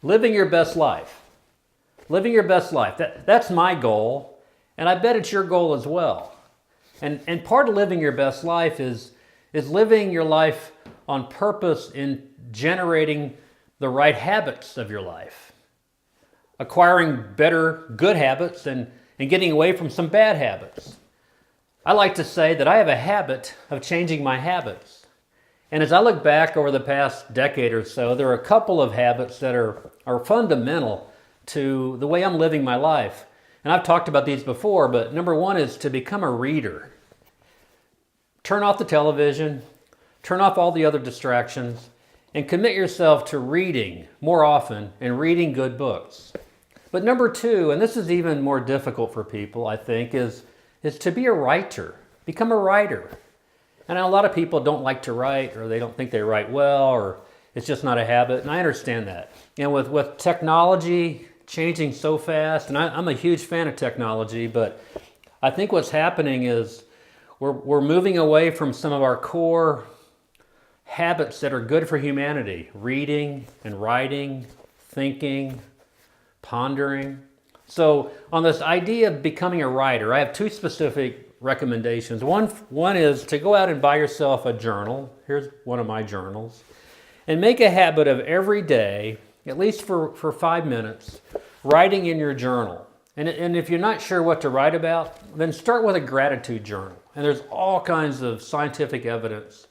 Living your best life. Living your best life. That's my goal, and I bet it's your goal as well. And part of living your best life is living your life on purpose in generating the right habits of your life. Acquiring better, good habits and getting away from some bad habits. I like to say that I have a habit of changing my habits. And as I look back over the past decade or so, there are a couple of habits that are fundamental to the way I'm living my life. And I've talked about these before, but number one is to become a reader. Turn off the television, turn off all the other distractions, and commit yourself to reading more often and reading good books. But number two, and this is even more difficult for people, I think, is to be a writer. Become a writer. And a lot of people don't like to write, or they don't think they write well, or it's just not a habit, and I understand that. And with technology changing so fast, and I'm a huge fan of technology, but I think what's happening is we're moving away from some of our core habits that are good for humanity. Reading and writing, thinking, pondering. So on this idea of becoming a writer, I have two specific recommendations. One is to go out and buy yourself a journal. Here's one of my journals. And make a habit of every day, at least for 5 minutes, writing in your journal. And if you're not sure what to write about, then start with a gratitude journal. And there's all kinds of scientific evidence,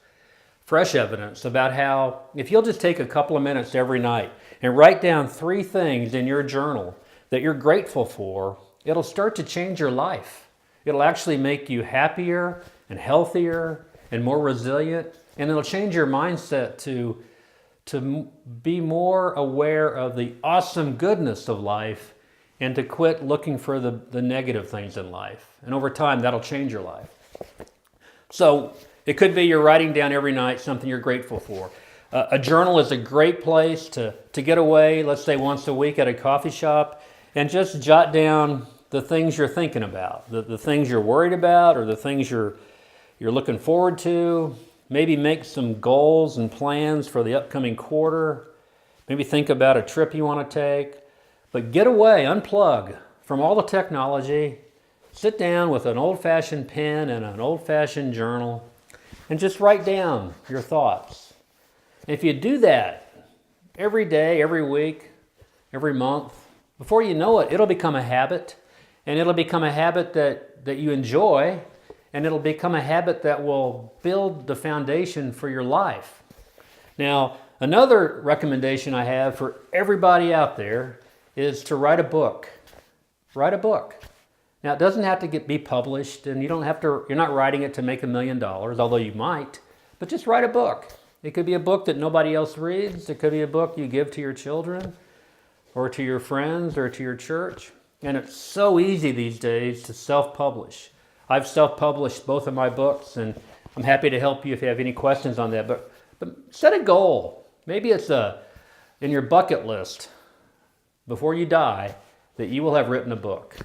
fresh evidence, about how if you'll just take a couple of minutes every night and write down 3 things in your journal that you're grateful for, it'll start to change your life. It'll actually make you happier and healthier and more resilient, and it'll change your mindset to be more aware of the awesome goodness of life and to quit looking for the negative things in life. And over time, that'll change your life. So it could be you're writing down every night something you're grateful for. A journal is a great place to get away, let's say once a week at a coffee shop, and just jot down the things you're thinking about, the things you're worried about, or the things you're looking forward to. Maybe make some goals and plans for the upcoming quarter. Maybe think about a trip you want to take. But get away, unplug from all the technology. Sit down with an old-fashioned pen and an old-fashioned journal and just write down your thoughts. And if you do that every day, every week, every month, before you know it, it'll become a habit. And it'll become a habit that you enjoy, and it'll become a habit that will build the foundation for your life. Now, another recommendation I have for everybody out there is to write a book. Write a book. Now, it doesn't have to be published, and you're not writing it to make $1 million, although you might, but just write a book. It could be a book that nobody else reads. It could be a book you give to your children or to your friends or to your church. And it's so easy these days to self-publish. I've self-published both of my books, and I'm happy to help you if you have any questions on that. But set a goal. Maybe it's in your bucket list before you die that you will have written a book.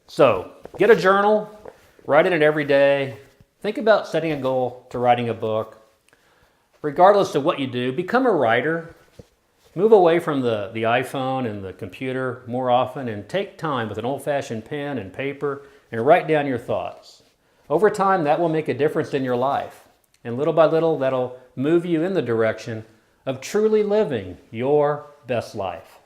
So get a journal, write in it every day. Think about setting a goal to writing a book. Regardless of what you do, become a writer. Move away from the iPhone and the computer more often and take time with an old-fashioned pen and paper and write down your thoughts. Over time, that will make a difference in your life. And little by little, that'll move you in the direction of truly living your best life.